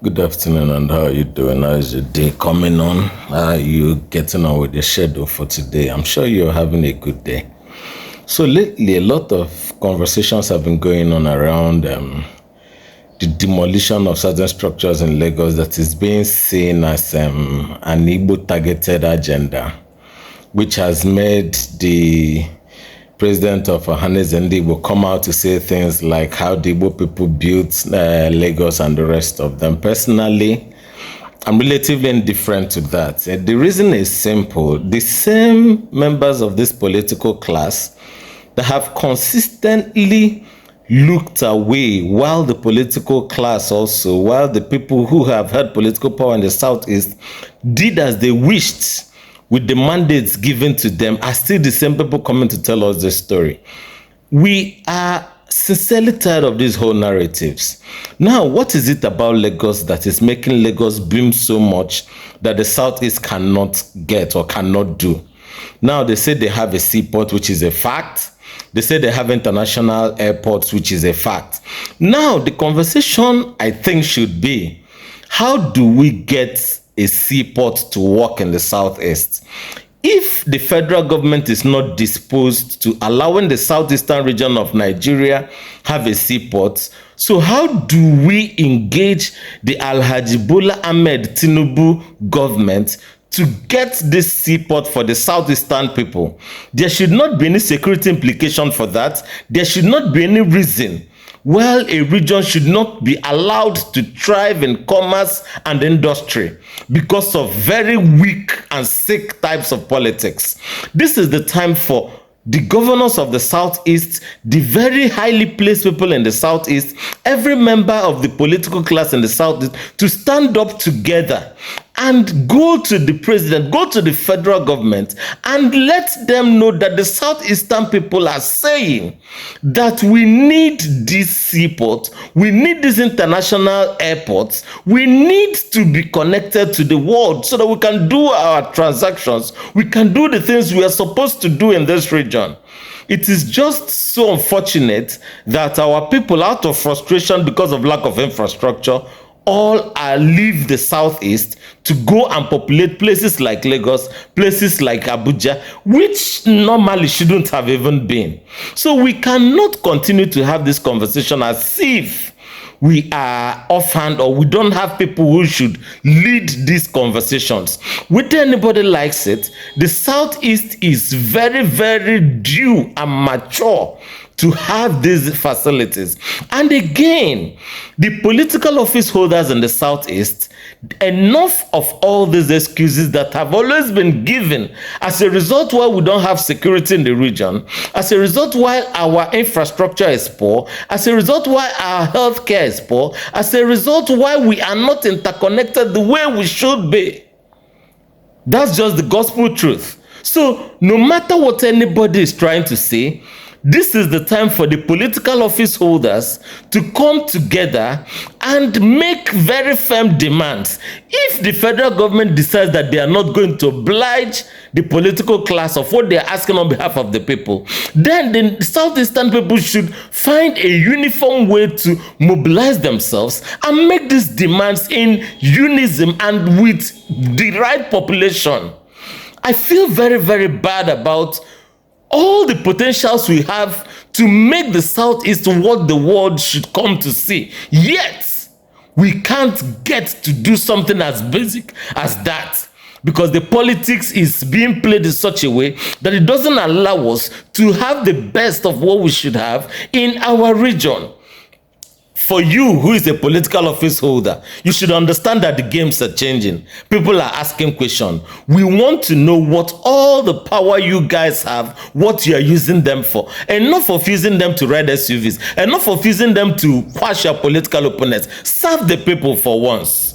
Good afternoon, and how are you doing? How is your day coming on? How are you getting on with the schedule for today? I'm sure you're having a good day. So lately, a lot of conversations have been going on around the demolition of certain structures in Lagos that is being seen as an Igbo targeted agenda, which has made the president of Ohanes and Igbo come out to say things like how the Igbo people built Lagos and the rest of them. Personally, I'm relatively indifferent to that. The reason is simple. The same members of this political class that have consistently looked away while the political class also, while the people who have had political power in the Southeast did as they wished with the mandates given to them, are still the same people coming to tell us this story. We are sincerely tired of these whole narratives. Now, what is it about Lagos that is making Lagos boom so much that the Southeast cannot get or cannot do? Now, they say they have a seaport, which is a fact. They say they have international airports, which is a fact. Now, the conversation, I think, should be, how do we get a seaport to work in the Southeast? If the federal government is not disposed to allowing the southeastern region of Nigeria have a seaport, so how do we engage the Alhaji Bola Ahmed Tinubu government to get this seaport for the southeastern people? There should not be any security implication for that. There should not be any reason why a region should not be allowed to thrive in commerce and industry because of very weak and sick types of politics. This is the time for the governors of the Southeast, the very highly placed people in the Southeast, every member of the political class in the Southeast to stand up together and go to the president, go to the federal government, and let them know that the Southeastern people are saying that we need this seaport, we need these international airports, we need to be connected to the world so that we can do our transactions, we can do the things we are supposed to do in this region. It is just so unfortunate that our people, out of frustration because of lack of infrastructure, all leave the Southeast to go and populate places like Lagos, places like Abuja, which normally shouldn't have even been. So we cannot continue to have this conversation as if we are offhand or we don't have people who should lead these conversations. Whether anybody likes it, the Southeast is very, very due and mature to have these facilities. And again, the political office holders in the Southeast, enough of all these excuses that have always been given as a result why we don't have security in the region, as a result why our infrastructure is poor, as a result why our healthcare is poor, as a result why we are not interconnected the way we should be. That's just the gospel truth. So no matter what anybody is trying to say, this is the time for the political office holders to come together and make very firm demands. If the federal government decides that they are not going to oblige the political class of what they are asking on behalf of the people, then the Southeastern people should find a uniform way to mobilize themselves and make these demands in unison and with the right population. I feel very, very bad about all the potentials we have to make the Southeast what the world should come to see. Yet, we can't get to do something as basic as that because the politics is being played in such a way that it doesn't allow us to have the best of what we should have in our region. For you, who is a political office holder, you should understand that the games are changing. People are asking questions. We want to know what all the power you guys have, what you are using them for. Enough of using them to ride SUVs. Enough of using them to quash your political opponents. Serve the people for once.